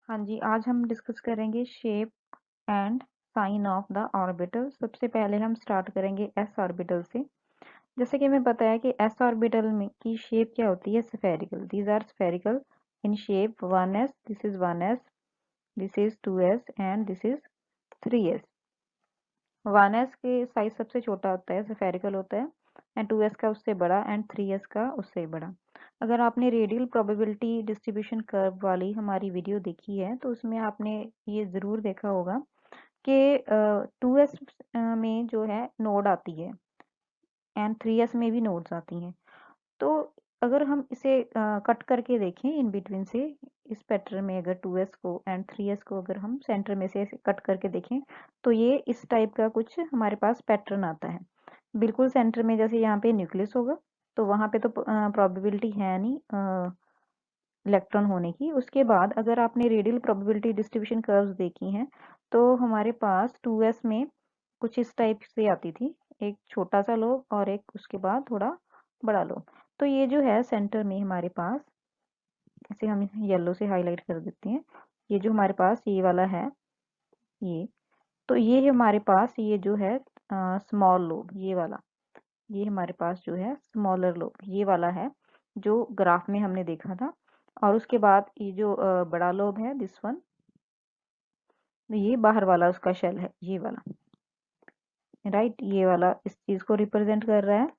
हाँ जी, आज हम डिस्कस करेंगे shape and sign of the orbital. सबसे पहले हम स्टार्ट करेंगे एस ऑर्बिटल से। जैसे कि हमें पता है कि एस ऑर्बिटल में की शेप क्या होती है, spherical. These are spherical in shape. 1s, this is 1s, this is 2s and this is 3s। 1s के साइज सबसे छोटा होता है, स्फेरिकल होता है, एंड 2s का उससे बड़ा एंड 3s का उससे बड़ा। अगर आपने रेडियल प्रोबेबिलिटी डिस्ट्रीब्यूशन कर्व वाली हमारी वीडियो देखी है तो उसमें आपने ये ज़रूर देखा होगा कि 2s में जो है नोड आती है एंड 3s में भी नोड्स आती हैं। तो अगर हम इसे कट करके देखें इन बिटवीन से, इस पैटर्न में अगर 2s को एंड 3s को अगर हम सेंटर में से कट करके देखें तो ये इस टाइप का कुछ हमारे पास पैटर्न आता है। बिल्कुल सेंटर में जैसे यहाँ पे न्यूक्लियस होगा तो वहाँ पे तो प्रोबेबिलिटी है नहीं इलेक्ट्रॉन होने की। उसके बाद अगर आपने रेडियल प्रोबेबिलिटी डिस्ट्रीब्यूशन कर्व्स देखी हैं तो हमारे पास 2s में कुछ इस टाइप से आती थी, एक छोटा सा लोब और एक उसके बाद थोड़ा बड़ा लोब। तो ये जो है सेंटर में हमारे पास, इसे हम येलो से हाईलाइट कर देते हैं, ये जो हमारे पास ये वाला है, ये तो ये हमारे पास ये जो है स्मॉल लोब, ये वाला, ये हमारे पास जो है स्मॉलर लोब ये वाला है जो ग्राफ में हमने देखा था। और उसके बाद ये जो बड़ा लोब है, दिस वन, ये बाहर वाला उसका शेल है, ये वाला, राइट, ये वाला इस चीज को रिप्रेजेंट कर रहा है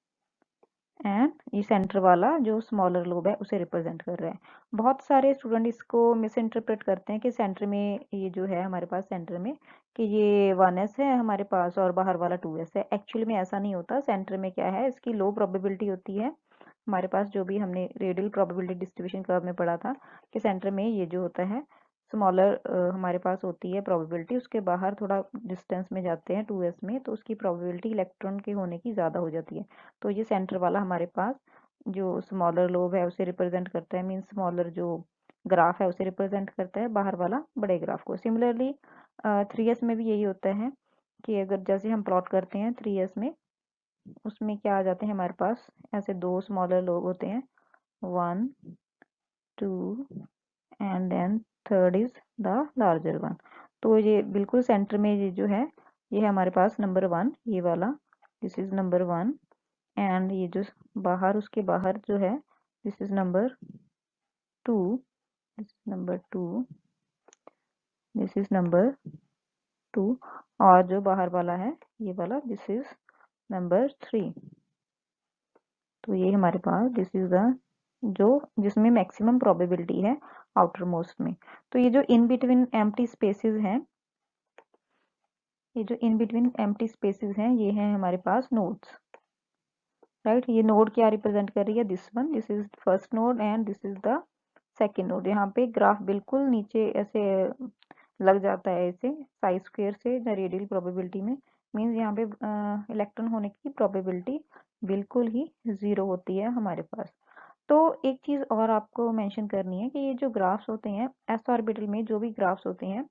एंड ये सेंटर वाला जो स्मॉलर लोब है उसे रिप्रेजेंट कर रहा है। बहुत सारे स्टूडेंट इसको मिस इंटरप्रेट करते हैं कि सेंटर में ये जो है हमारे पास सेंटर में कि ये 1s है हमारे पास और बाहर वाला 2s है। एक्चुअली में ऐसा नहीं होता। सेंटर में क्या है, इसकी लो प्रोबेबिलिटी होती है हमारे पास, जो भी हमने रेडियल प्रोबेबिलिटी डिस्ट्रीब्यूशन कर्व में पढ़ा था कि सेंटर में ये जो होता है स्मॉलर हमारे पास होती है प्रोबेबिलिटी, उसके बाहर थोड़ा डिस्टेंस में जाते हैं 2s में तो उसकी प्रोबेबिलिटी इलेक्ट्रॉन के होने की ज़्यादा हो जाती है। तो ये सेंटर वाला हमारे पास जो स्मॉलर लोब है उसे रिप्रेजेंट करता है, मीन स्मॉलर जो ग्राफ है उसे रिप्रेजेंट करता है, बाहर वाला बड़े ग्राफ को। सिमिलरली 3s में भी यही होता है कि अगर जैसे हम प्लॉट करते हैं 3s में, उसमें क्या आ जाते हैं हमारे पास, ऐसे दो स्मॉलर लोब होते हैं, 1 2 and then third is the larger one. तो ये बिल्कुल सेंटर में ये जो है ये है हमारे पास नंबर 1, ये वाला, दिस इज नंबर 1, एंड ये जो बाहर उसके बाहर जो है this is number 2, this is number 2, this is number 2, और जो बाहर वाला है ये वाला दिस इज नंबर 3। तो ये हमारे पास दिस इज द जो जिसमें मैक्सिमम प्रोबेबिलिटी है आउटर मोस्ट में। तो ये जो इन बिटवीन एम्प्टी स्पेसेस हैं, ये जो इन बिटवीन एम्प्टी स्पेसेस हैं ये हैं हमारे पास नोड्स, राइट। ये नोड क्या रिप्रेजेंट कर रही है, this one, this is first node and this is the second node. यहाँ पे ग्राफ बिल्कुल नीचे ऐसे लग जाता है ऐसे साई स्क्वेयर से रेडियल प्रोबेबिलिटी में, मीन्स यहाँ पे इलेक्ट्रॉन होने की प्रोबेबिलिटी बिल्कुल ही जीरो होती है हमारे पास। तो एक चीज और आपको मेंशन करनी है कि ये जो ग्राफ्स होते हैं एस ऑर्बिटल में, जो भी ग्राफ्स होते हैं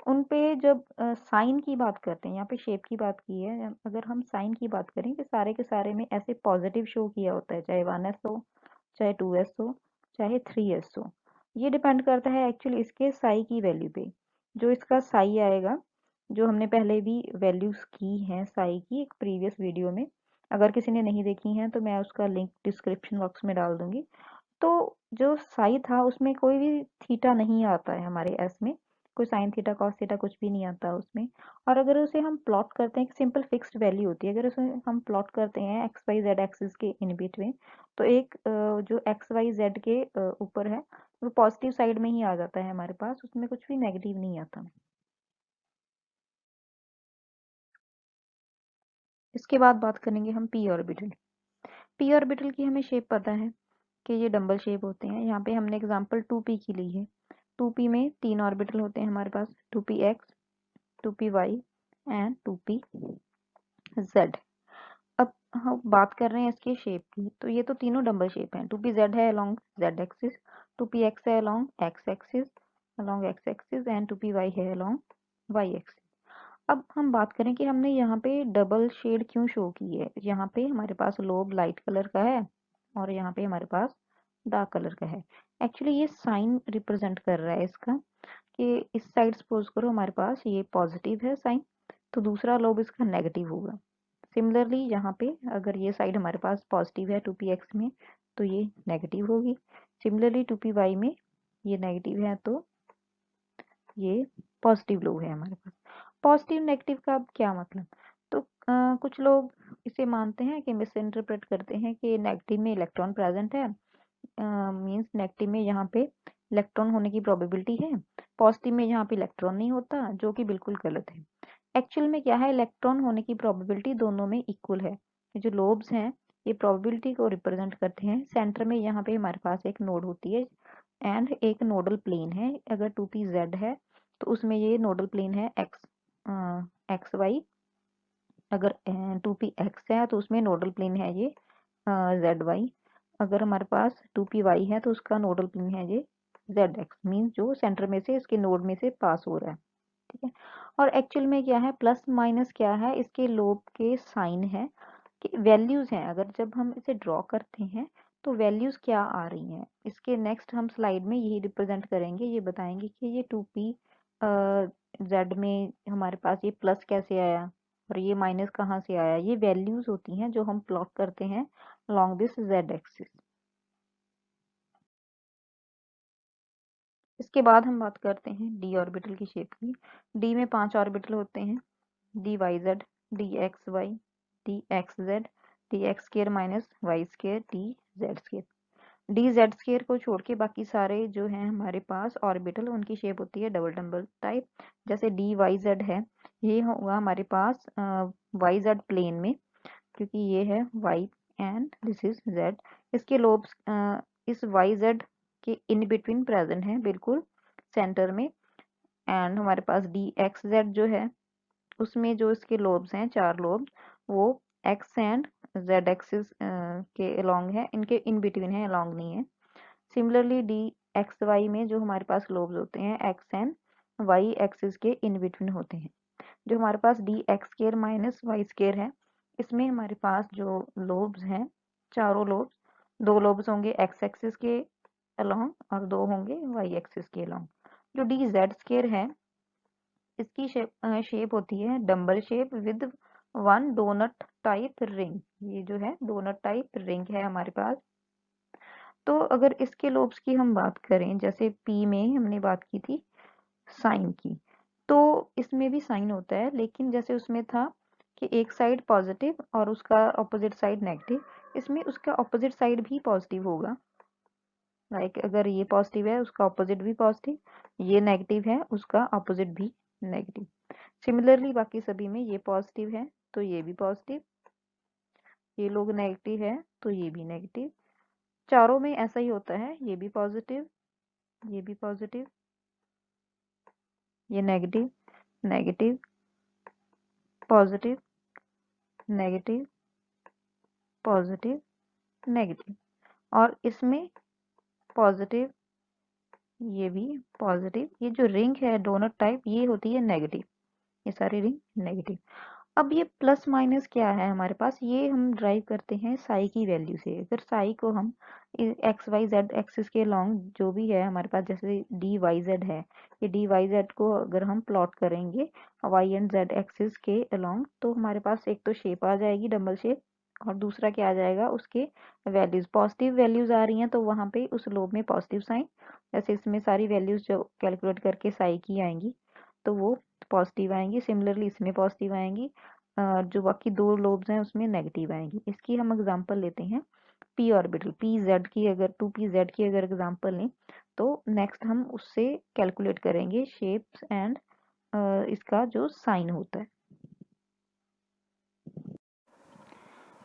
उन पे जब साइन की बात करते हैं, यहाँ पे शेप की बात की है, अगर हम साइन की बात करें कि सारे के सारे में ऐसे पॉजिटिव शो किया होता है, चाहे 1s हो, चाहे 2s हो, चाहे 3s हो। ये डिपेंड करता है एक्चुअली इसके साई की वैल्यू पे। जो इसका साई आएगा, जो हमने पहले भी वैल्यूज की हैं साई की एक प्रीवियस वीडियो में, अगर किसी ने नहीं देखी हैं तो मैं उसका लिंक डिस्क्रिप्शन बॉक्स में डाल दूंगी। तो जो साई था उसमें कोई भी थीटा नहीं आता है हमारे एस में, कोई साइन थीटा कॉस थीटा कुछ भी नहीं आता उसमें। और अगर उसे हम प्लॉट करते हैं, सिंपल फिक्स्ड वैल्यू होती है, अगर उसे हम प्लॉट करते हैं एक्स वाई जेड एक्सिस के इन बिटवीन, तो एक जो एक्स वाई जेड के ऊपर है वो पॉजिटिव साइड में ही आ जाता है हमारे पास, उसमें कुछ भी नेगेटिव नहीं आता। इसके बाद बात करेंगे हम पी ऑर्बिटल। पी ऑर्बिटल की हमें शेप पता है कि ये डंबल शेप होते हैं। यहाँ पे हमने एग्जांपल 2p की ली है। 2p में 3 ऑर्बिटल होते हैं हमारे पास, 2px, 2py एंड 2pz। अब हम बात कर रहे हैं इसके शेप की, तो ये तो तीनों डंबल शेप हैं। 2pz है अलोंग z एक्सिस, 2px है along x axis, along x axis and 2py है अलोंग y एक्सिस। अब हम बात करें कि हमने यहाँ पे डबल शेड क्यों शो की है। यहाँ पे हमारे पास लोब लाइट कलर का है और यहाँ पे हमारे पास डार्क कलर का है। एक्चुअली ये साइन रिप्रेजेंट कर रहा है इसका, कि इस साइड सपोज करो हमारे पास ये पॉजिटिव है साइन, तो दूसरा लोब इसका नेगेटिव होगा। सिमिलरली यहाँ पे अगर ये साइड हमारे पास पॉजिटिव है 2px में, तो ये नेगेटिव होगी। सिमिलरली 2py में ये नेगेटिव है तो ये पॉजिटिव लोब है हमारे पास। पॉजिटिव नेगेटिव का अब क्या मतलब, तो कुछ लोग इसे मानते हैं कि मिस इंटरप्रेट करते हैं कि नेगेटिव में इलेक्ट्रॉन प्रेजेंट है, मींस नेगेटिव में यहाँ पे इलेक्ट्रॉन होने की प्रोबेबिलिटी है, पॉजिटिव में यहाँ पे इलेक्ट्रॉन नहीं होता, जो कि बिल्कुल गलत है। एक्चुअल में क्या है, इलेक्ट्रॉन होने की प्रोबेबिलिटी दोनों में इक्वल है। ये जो लोब्स हैं ये प्रोबेबिलिटी को रिप्रेजेंट करते हैं। सेंटर में यहाँ पे हमारे पास एक नोड होती है एंड एक नोडल प्लेन है। अगर 2pz है तो उसमें ये नोडल प्लेन है एक्स वाई। अगर 2px है तो उसमें नोडल प्लेन है ये जेड वाई। अगर हमारे पास 2py है तो उसका नोडल प्लेन है ये जेड एक्स, मीन्स जो सेंटर में से इसके नोड में से पास हो रहा है। ठीक है। और एक्चुअल में क्या है, प्लस माइनस क्या है, इसके लोब के साइन है कि वैल्यूज हैं। अगर जब हम इसे ड्रॉ करते हैं तो वैल्यूज क्या आ रही हैं, इसके नेक्स्ट हम स्लाइड में यही रिप्रेजेंट करेंगे। ये बताएंगे कि ये 2p जेड में हमारे पास ये प्लस कैसे आया और ये माइनस कहाँ से आया। ये वैल्यूज होती हैं जो हम प्लॉट करते हैं along दिस जेड एक्सिस। इसके बाद हम बात करते हैं डी ऑर्बिटल की शेप की। डी में 5 ऑर्बिटल होते हैं, d y z, d x y, d x z, d x square minus y square, d z square. D z square को छोड़ के बाकी सारे जो हैं हमारे पास ऑर्बिटल, उनकी शेप होती है डबल डबल टाइप। जैसे डी वाई जेड है, ये होगा हमारे पास वाई जेड प्लेन में, क्योंकि ये है y and this is z. इसके लोब्स इस वाई जेड के इन बिटवीन प्रेजेंट है, बिल्कुल सेंटर में। एंड हमारे पास डी एक्स जेड जो है उसमें जो इसके लोब्स हैं 4 लोब, वो एक्स एंड जेड एक्सिस के अलोंग है, इनके इन बिटवीन है, अलोंग नहीं है। सिमिलरली डी एक्स वाई में जो हमारे पास लोब्स होते हैं एक्स एंड वाई एक्सिस के इन बिटवीन होते हैं। जो हमारे पास d x square minus y square है, इसमें हमारे पास जो लोब्स हैं, चारों लोब्स, 2 लोब्स होंगे एक्स एक्सिस के अलोंग और 2 होंगे वाई एक्सिस के अलोंग। जो डी जेड स्केयर है, इसकी शेप होती है dumbbell shape with one donut type ring. ये जो है डोनट टाइप रिंग है हमारे पास। तो अगर इसके लोब्स की हम बात करें, जैसे पी में हमने बात की थी साइन की, तो इसमें भी साइन होता है, लेकिन जैसे उसमें था कि एक साइड पॉजिटिव और उसका ऑपोजिट साइड नेगेटिव, इसमें उसका ऑपोजिट साइड भी पॉजिटिव होगा। लाइक अगर ये पॉजिटिव है उसका ऑपोजिट भी पॉजिटिव, ये नेगेटिव है उसका ऑपोजिट भी नेगेटिव। सिमिलरली बाकी सभी में ये पॉजिटिव है तो ये भी पॉजिटिव, ये लोग नेगेटिव है तो ये भी नेगेटिव। चारों में ऐसा ही होता है, ये भी पॉजिटिव, ये भी पॉजिटिव, ये negative, negative, positive, negative, positive, negative. और इसमें पॉजिटिव, ये भी पॉजिटिव। ये जो रिंग है डोनट टाइप, ये होती है नेगेटिव, ये सारी रिंग नेगेटिव। अब ये प्लस माइनस क्या है हमारे पास, ये हम ड्राइव करते हैं साई की वैल्यू से। अगर साई को हम एक्स वाई जेड एक्सिस के लॉन्ग जो भी है हमारे पास, जैसे डी वाई जेड है, ये डी वाई जेड को अगर हम प्लॉट करेंगे वाई एंड जेड एक्सिस के अलोंग, तो हमारे पास एक तो शेप आ जाएगी डबल शेप, और दूसरा क्या आ जाएगा, उसके वैल्यूज पॉजिटिव वैल्यूज आ रही हैं तो वहां पे उस लोब में पॉजिटिव साइन। जैसे इसमें सारी वैल्यूज जो कैलकुलेट करके साई की आएंगी तो वो पॉजिटिव आएंगी। सिमिलरली इसमें पॉजिटिव आएंगी, जो बाकी 2 लोब्स हैं उसमें नेगेटिव आएंगी। इसकी हम एग्जांपल लेते हैं पी ऑर्बिटल, पी जेड की, अगर 2pz की अगर एग्जांपल लें तो नेक्स्ट हम उससे कैलकुलेट करेंगे शेप्स एंड इसका जो साइन होता है।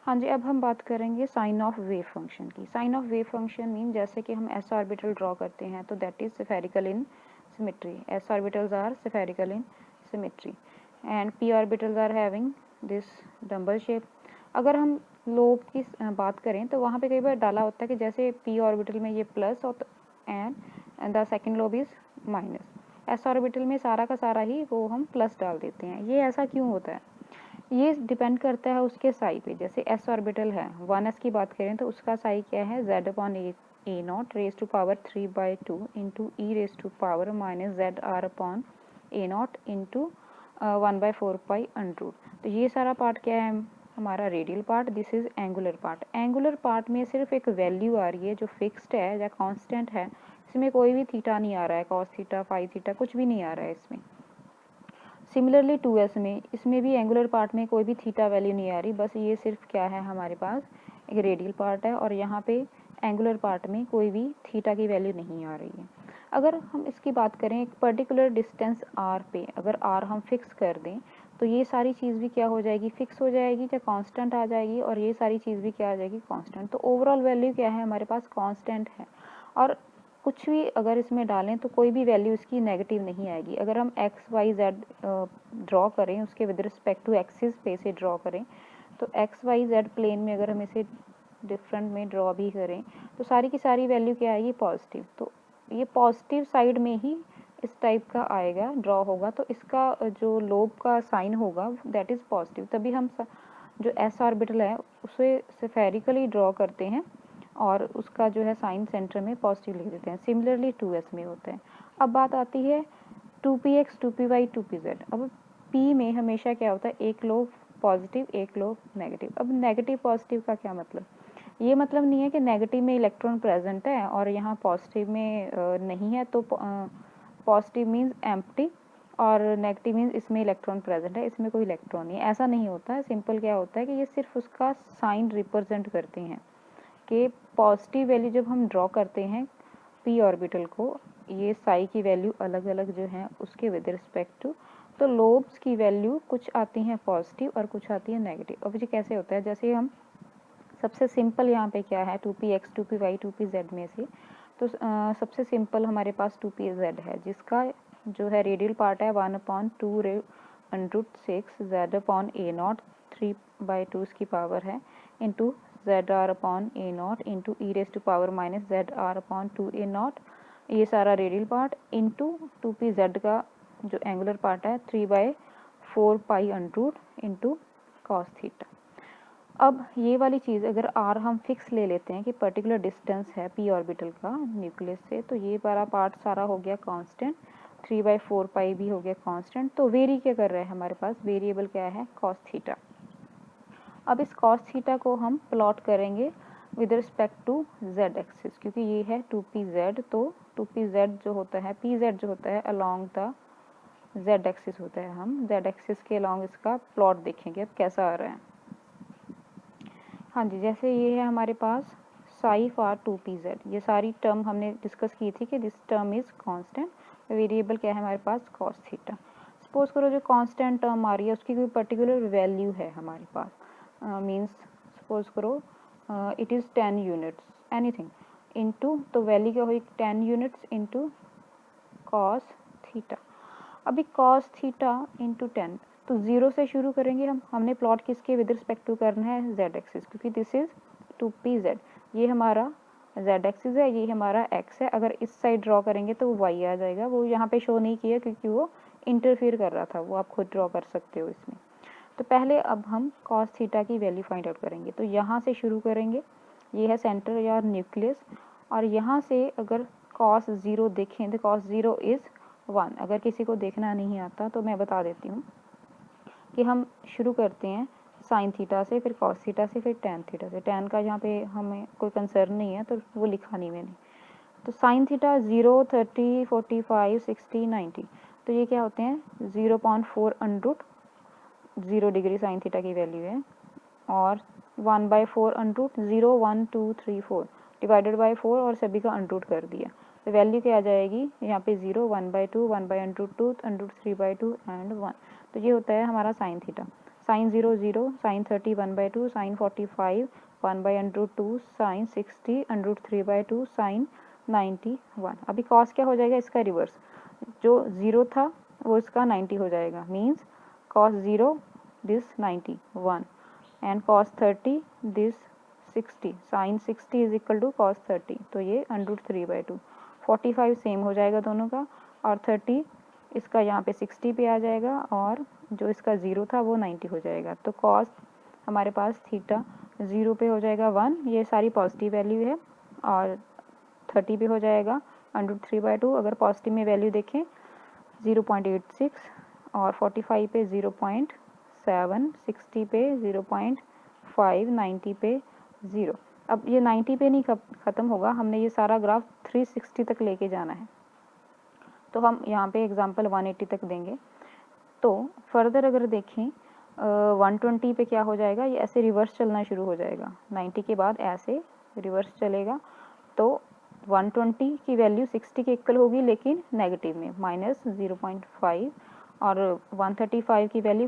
हाँ जी, अब हम बात करेंगे साइन ऑफ वेव फंक्शन की। Sign of wave function mean जैसे कि हम एस ऑर्बिटल ड्रॉ करते हैं तो that is spherical in symmetry, s orbitals are spherical in symmetry and p orbitals are having this dumbbell shape. अगर हम lobe की बात करें तो वहाँ पे कई बार डाला होता है कि जैसे पी ऑर्बिटल में ये प्लस और and the second lobe is minus, S orbital में सारा का सारा ही वो हम प्लस डाल देते हैं। ये ऐसा क्यों होता है, ये डिपेंड करता है उसके साई पे। जैसे एस ऑर्बिटल है, 1s की बात करें तो उसका साई क्या है, z/a a not raise to power 3/2 into e raise to power minus z r upon a not into 1/4 pi under root. तो ये सारा पार्ट क्या है हमारा radial part, this is angular part. Angular part में सिर्फ एक वैल्यू आ रही है जो फिक्स्ड है या कांस्टेंट है, इसमें कोई भी थीटा नहीं आ रहा है, कॉस थीटा फाई थीटा कुछ भी नहीं आ रहा है इसमें। सिमिलरली 2s में, इसमें भी एंगुलर पार्ट में कोई भी थीटा वैल्यू नहीं आ रही, बस ये सिर्फ क्या है हमारे पास एक रेडियल पार्ट है, और यहाँ पे एंगुलर पार्ट में कोई भी थीटा की वैल्यू नहीं आ रही है। अगर हम इसकी बात करें एक पर्टिकुलर डिस्टेंस r पे, अगर r हम फिक्स कर दें तो ये सारी चीज़ भी क्या हो जाएगी, फिक्स हो जाएगी या कांस्टेंट आ जाएगी, और ये सारी चीज़ भी क्या आ जाएगी, कांस्टेंट। तो ओवरऑल वैल्यू क्या है हमारे पास, कांस्टेंट है। और कुछ भी अगर इसमें डालें तो कोई भी वैल्यू इसकी नेगेटिव नहीं आएगी। अगर हम एक्स वाई जेड ड्रॉ करें, उसके विद रिस्पेक्ट टू एक्सिस पे से ड्रॉ करें, तो एक्स वाई जेड प्लेन में अगर हम इसे डिफरेंट में ड्रॉ भी करें तो सारी की सारी वैल्यू क्या आएगी, पॉजिटिव। तो ये पॉजिटिव साइड में ही इस टाइप का आएगा, ड्रॉ होगा, तो इसका जो लोब का साइन होगा दैट इज़ पॉजिटिव। तभी हम जो एस ऑर्बिटल है उसे स्फेरिकली ड्रॉ करते हैं और उसका जो है साइन सेंटर में पॉजिटिव लिख देते हैं। सिमिलरली 2s में होता है। अब बात आती है 2px 2py 2pz। अब p में हमेशा क्या होता है, एक लोब पॉजिटिव एक लोब नेगेटिव। अब नेगेटिव पॉजिटिव का क्या मतलब, ये मतलब नहीं है कि नेगेटिव में इलेक्ट्रॉन प्रेजेंट है और यहाँ पॉजिटिव में नहीं है, तो पॉजिटिव मीन्स एम्प्टी और नेगेटिव मीन्स इसमें इलेक्ट्रॉन प्रेजेंट है, इसमें कोई इलेक्ट्रॉन नहीं है, ऐसा नहीं होता है। सिंपल क्या होता है कि ये सिर्फ उसका साइन रिप्रेजेंट करते हैं कि पॉजिटिव वैल्यू जब हम ड्रॉ करते हैं पी ऑर्बिटल को, ये साई की वैल्यू अलग अलग जो है उसके विद रिस्पेक्ट टू, तो लोब्स की वैल्यू कुछ आती हैं पॉजिटिव और कुछ आती है नेगेटिव। अब ये कैसे होता है, जैसे हम सबसे सिंपल यहाँ पे क्या है 2px 2py 2pz में से, तो सबसे सिंपल हमारे पास 2pz है, जिसका जो है रेडियल पार्ट है 1/2√6 z अपॉन ए नॉट 3/2 इसकी पावर है into z r upon a not into e raise to power minus z r upon 2a not, ये सारा रेडियल पार्ट इंटू 2pz का जो एंगुलर पार्ट है 3/4 पाई अंडरूट इंटू कॉस थीटा। अब ये वाली चीज़ अगर r हम फिक्स ले लेते हैं कि पर्टिकुलर डिस्टेंस है p ऑर्बिटल का न्यूक्लियस से, तो ये वाला पार्ट सारा हो गया कांस्टेंट, 3/4 पाई भी हो गया कांस्टेंट। तो वेरी क्या कर रहा है हमारे पास, वेरिएबल क्या है, कॉस थीटा। अब इस कॉस थीटा को हम प्लॉट करेंगे with respect to z axis, क्योंकि ये है 2pz, तो 2pz जो होता है, pz जो होता है अलॉन्ग द z एक्सिस होता है, हम z एक्सिस के अलॉन्ग इसका प्लॉट देखेंगे अब कैसा आ रहा है। हाँ जी, जैसे ये है हमारे पास साई फॉर 2pz, ये सारी टर्म हमने डिस्कस की थी कि this term is constant, variable क्या है हमारे पास, कॉस थीटा। सपोज करो जो कांस्टेंट टर्म आ रही है उसकी कोई पर्टिकुलर वैल्यू है हमारे पास, मींस सपोज करो it is 10 units anything into, तो वैल्यू क्या हुई 10 यूनिट्स इनटू कॉस थीटा। अभी कॉस थीटा इंटू 10, तो ज़ीरो से शुरू करेंगे हम, हमने प्लॉट किसके विद रिस्पेक्ट टू करना है, जेड एक्सिस, क्योंकि दिस इज 2pz, ये हमारा जेड एक्सिस है, ये हमारा एक्स है। अगर इस साइड ड्रॉ करेंगे तो वो वाई आ जाएगा, वो यहाँ पे शो नहीं किया क्योंकि वो इंटरफियर कर रहा था, वो आप खुद ड्रॉ कर सकते हो इसमें। तो पहले अब हम कॉस थीटा की वैल्यू फाइंड आउट करेंगे, तो यहाँ से शुरू करेंगे, ये है सेंटर या न्यूक्लियस, और यहाँ से अगर कॉस ज़ीरो देखें तो कॉस ज़ीरो इज़ 1। अगर किसी को देखना नहीं आता तो मैं बता देती हूँ कि हम शुरू करते हैं साइन थीटा से, फिर कॉस थीटा से, फिर टैन थीटा से। टैन का यहाँ पे हमें कोई कंसर्न नहीं है तो वो लिखा नहीं मैंने। तो साइन थीटा 0, 30, 45, 60, 90, तो ये क्या होते हैं 0.4 अंडरूट 0 डिग्री साइन थीटा की वैल्यू है, और 1/4 अंडरूट 0, 1, 2, 3, 4 डिवाइडेड बाई 4 और सभी का अंडरूट कर दिया, तो वैल्यू क्या आ जाएगी यहाँ पे 0, 1/2, 1/√2, √3/2 एंड 1। तो ये होता है हमारा sine theta. Sine 0 0, sine 30 1/2, sine 45 1/√2, sine 60 √3/2, sine 90 1। अभी कॉस क्या हो जाएगा, इसका रिवर्स, जो 0 था वो इसका 90 हो जाएगा, means cos 0 this 90 1 and cos 30 this 60, sin 60 is equal to cos 30, तो ये √3/2। 45 सेम हो जाएगा दोनों का, और 30 इसका यहाँ पे 60 पे आ जाएगा, और जो इसका 0 था वो 90 हो जाएगा। तो cos हमारे पास थीटा 0 पे हो जाएगा 1, ये सारी पॉजिटिव वैल्यू है, और 30 पे हो जाएगा √3/2। अगर पॉजिटिव में वैल्यू देखें 0.86 और 45 पे 0.7, 60 पे 0.5, 90 पे 0। अब ये 90 पे नहीं ख़त्म होगा, हमने ये सारा ग्राफ 360 तक लेके जाना है, तो हम यहाँ पे एग्जांपल 180 तक देंगे। तो फर्दर अगर देखें 120 पे क्या हो जाएगा, ये ऐसे रिवर्स चलना शुरू हो जाएगा, 90 के बाद ऐसे रिवर्स चलेगा। तो 120 की वैल्यू 60 के इक्वल होगी लेकिन नेगेटिव में -0.5, और 135 की वैल्यू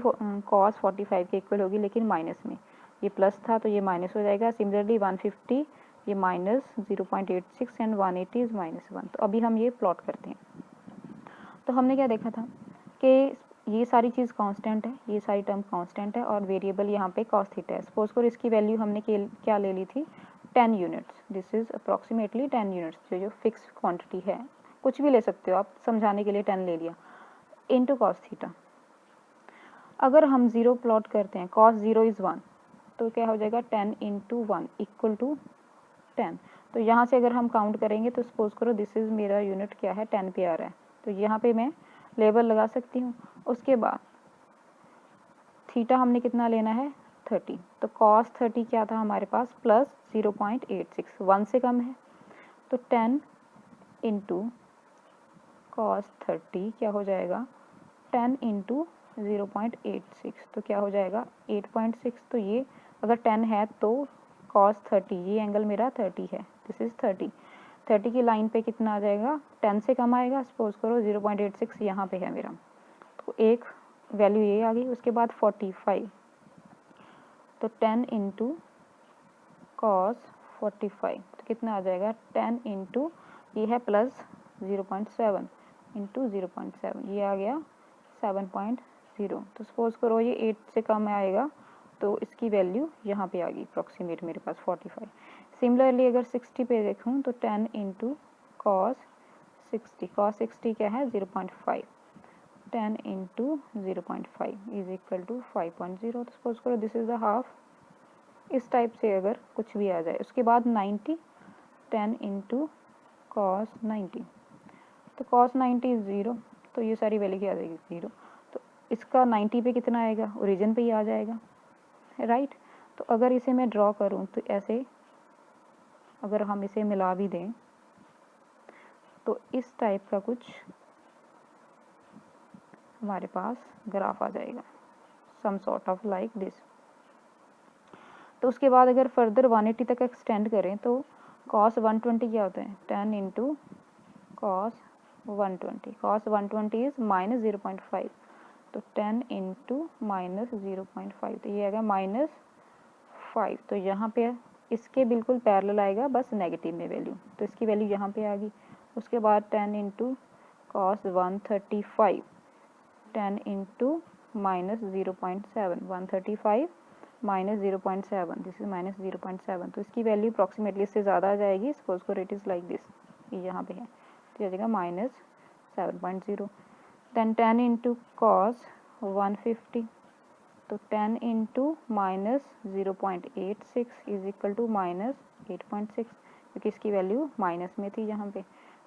cos 45 के इक्वल होगी लेकिन माइनस में, ये प्लस था तो ये माइनस हो जाएगा। सिमिलरली 150 ये -0.86 एंड 180 इज -1। तो अभी हम ये प्लॉट करते हैं। तो हमने क्या देखा था कि ये सारी चीज़ कांस्टेंट है, ये सारी टर्म कांस्टेंट है और वेरिएबल यहाँ पे cos थीटा है। सपोज करो इसकी वैल्यू हमने क्या ले ली थी 10 units, this is approximately 10 units, जो फिक्स क्वांटिटी है, कुछ भी ले सकते हो आप, समझाने के लिए 10 ले लिया, इनटू cos थीटा। अगर हम 0 प्लॉट करते हैं, cos 0 इज़ 1, तो क्या हो जाएगा 10 × 1 इक्वल टू 10। तो यहाँ से अगर हम काउंट करेंगे तो सपोज करो दिस इज़ मेरा यूनिट क्या है 10 पे आ रहा है, तो यहाँ पे मैं लेबल लगा सकती हूँ। उसके बाद थीटा हमने कितना लेना है 30, तो cos 30 क्या था हमारे पास प्लस 0.86, 1 से कम है, तो 10 × cos 30 क्या हो जाएगा 10 × 0.86, तो क्या हो जाएगा 8.6। तो ये अगर 10 है तो cos 30, ये एंगल मेरा 30 है, दिस इज़ 30 की लाइन पे कितना आ जाएगा 10 से कम आएगा। सपोज करो 0.86 यहाँ पे है मेरा, तो एक वैल्यू ये आ गई। उसके बाद 45, तो 10 × cos 45 तो कितना आ जाएगा 10 × ये है प्लस 0.7 × 0.7, ये आ गया 7.0। तो सपोज करो ये 8 से कम आएगा तो इसकी वैल्यू यहाँ पे आ गई अप्रॉक्सीमेट मेरे पास 45। सिमिलरली अगर 60 पे देखूँ तो 10 × cos 60 क्या है 0.5, 10 × 0.5 इज इक्वल टू 5.0। तो सपोज करो दिस इज़ द हाफ, इस टाइप से अगर कुछ भी आ जाए। उसके बाद 90, 10 × cos 90, तो cos 90 0, तो ये सारी वैल्यू क्या आ जाएगी 0। तो इसका 90 पे कितना आएगा ओरिजिन पे ही आ जाएगा, राइट। तो अगर इसे मैं ड्रॉ करूँ तो ऐसे, अगर हम इसे मिला भी दें तो इस टाइप का कुछ हमारे पास ग्राफ आ जाएगा, some sort of like this. तो उसके बाद अगर फर्दर 180 तक एक्सटेंड करें तो cos 120 क्या होता है 10 × cos 120, cos 120 इज -0.5, तो 10 × -0.5, तो ये आएगा -5। तो यहाँ पे इसके बिल्कुल पैरेलल आएगा, बस नेगेटिव में वैल्यू, तो इसकी वैल्यू यहाँ पे आ गई। उसके बाद 10 × cos 135, 10 × -0.7, 135 -0.7, दिस इज -0.7, तो इसकी वैल्यू अप्रॉक्सीमेटली इससे ज़्यादा आ जाएगी। सपोज करो इट इज़ लाइक दिस, ये यहाँ पे है, तो आ जाएगा -7.0। देन 10 × cos 150, तो 10 × -0.86 इज इक्वल टू -8.6, क्योंकि इसकी वैल्यू माइनस में थी यहाँ पे,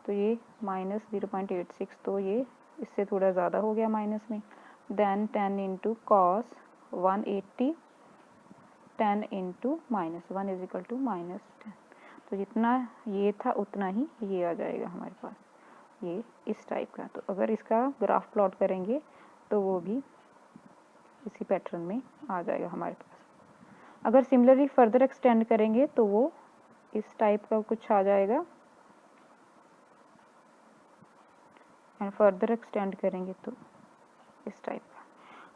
तो ये -0.86, तो ये इससे थोड़ा ज़्यादा हो गया माइनस में। Then 10 × cos 180, 10 × -1 is equal to -10, तो जितना ये था उतना ही ये आ जाएगा हमारे पास, ये इस टाइप का। तो अगर इसका ग्राफ प्लॉट करेंगे तो वो भी इसी पैटर्न में आ जाएगा हमारे पास। अगर सिमिलरली फर्दर एक्सटेंड करेंगे तो वो इस टाइप का कुछ आ जाएगा, एंड फर्दर एक्सटेंड करेंगे तो इस टाइप का।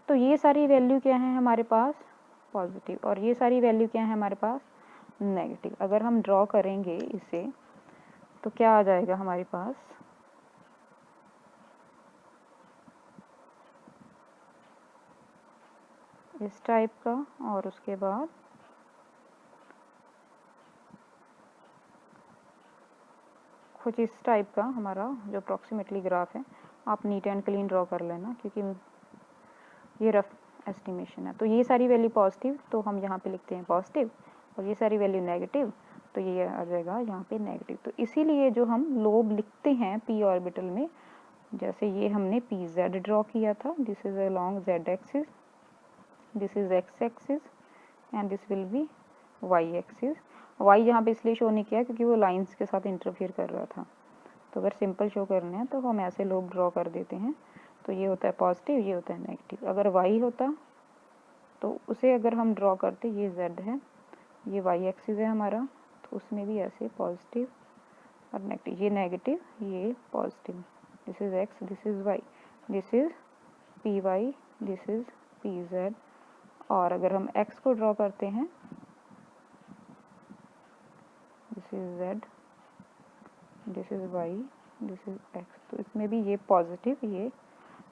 तो ये सारी वैल्यू क्या है हमारे पास पॉजिटिव, और ये सारी वैल्यू क्या है हमारे पास नेगेटिव। अगर हम ड्रॉ करेंगे इसे तो क्या आ जाएगा हमारे पास इस टाइप का, और उसके बाद कुछ इस टाइप का हमारा जो अप्रॉक्सीमेटली ग्राफ है। आप नीट एंड क्लीन ड्रॉ कर लेना क्योंकि ये रफ एस्टिमेशन है। तो ये सारी वैल्यू पॉजिटिव, तो हम यहाँ पे लिखते हैं पॉजिटिव, और ये सारी वैल्यू नेगेटिव, तो ये आ जाएगा यहाँ पे नेगेटिव। तो इसीलिए जो हम लोब लिखते हैं p ऑर्बिटल में, जैसे ये हमने pz ड्रॉ किया था, this is along z axis, this is x axis and this will be y axis. y यहाँ पे इसलिए शो नहीं किया क्योंकि वो लाइंस के साथ इंटरफेयर कर रहा था। तो अगर सिंपल शो करना है तो हम ऐसे लोब ड्रॉ कर देते हैं। तो ये होता है पॉजिटिव, ये होता है नेगेटिव। अगर y होता तो उसे अगर हम ड्रॉ करते, ये z है, ये y एक्सिस है हमारा, तो उसमें भी ऐसे पॉजिटिव और नेगेटिव, ये नेगेटिव, ये positive, this is x, this is y, this is p y, this is p z. और अगर हम x को ड्रॉ करते हैं, this is z, this is y, this is x, तो इसमें भी ये पॉजिटिव, ये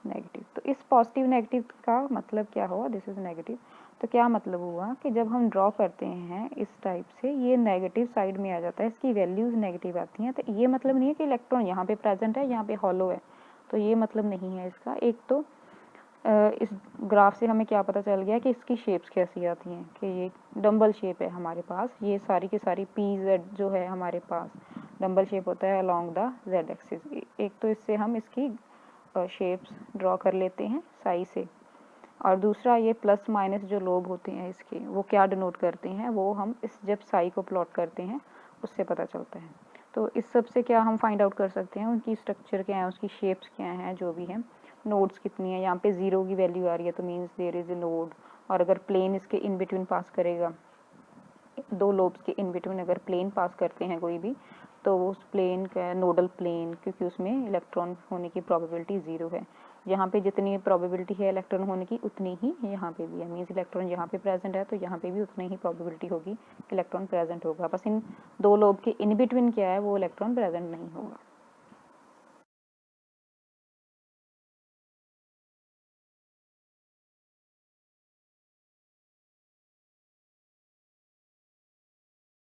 नेगेटिव। तो इस पॉजिटिव नेगेटिव का मतलब क्या हुआ, दिस इज नेगेटिव। तो क्या मतलब हुआ कि जब हम ड्रॉ करते हैं इस टाइप से, ये नेगेटिव साइड में आ जाता है, इसकी वैल्यूज नेगेटिव आती हैं। तो ये मतलब नहीं है कि इलेक्ट्रॉन यहाँ पे प्रेजेंट है, यहाँ पे हॉलो है, तो ये मतलब नहीं है इसका। एक तो इस ग्राफ से हमें क्या पता चल गया कि इसकी शेप्स कैसी आती हैं, कि ये डम्बल शेप है हमारे पास, ये सारी की सारी पी जेड जो है हमारे पास डम्बल शेप होता है अलोंग द जेड एक्सिस। एक तो इससे हम इसकी शेप्स ड्रॉ कर लेते हैं साई से, और दूसरा ये प्लस माइनस जो लोब होते हैं इसके, वो क्या डिनोट करते हैं, वो हम इस जब साई को प्लॉट करते हैं उससे पता चलता है। तो इस सब से क्या हम फाइंड आउट कर सकते हैं, उनकी स्ट्रक्चर क्या है, उसकी शेप्स क्या हैं, जो भी है, नोड्स कितनी है। यहाँ पे 0 की वैल्यू आ रही है तो means there is a node. और अगर प्लेन इसके इन बिटवीन पास करेगा, दो लोब्स के इन बिटवीन अगर प्लेन पास करते हैं कोई भी, तो उस प्लेन का नोडल प्लेन, क्योंकि उसमें इलेक्ट्रॉन होने की प्रोबेबिलिटी 0 है। यहाँ पे जितनी प्रोबेबिलिटी है इलेक्ट्रॉन होने की, उतनी ही यहाँ पे भी है। मीन्स इलेक्ट्रॉन यहाँ पे प्रेजेंट है तो यहाँ पे भी उतनी ही प्रोबेबिलिटी होगी इलेक्ट्रॉन प्रेजेंट होगा। बस इन दो लोब के इन बिटवीन क्या है, वो इलेक्ट्रॉन प्रेजेंट नहीं होगा।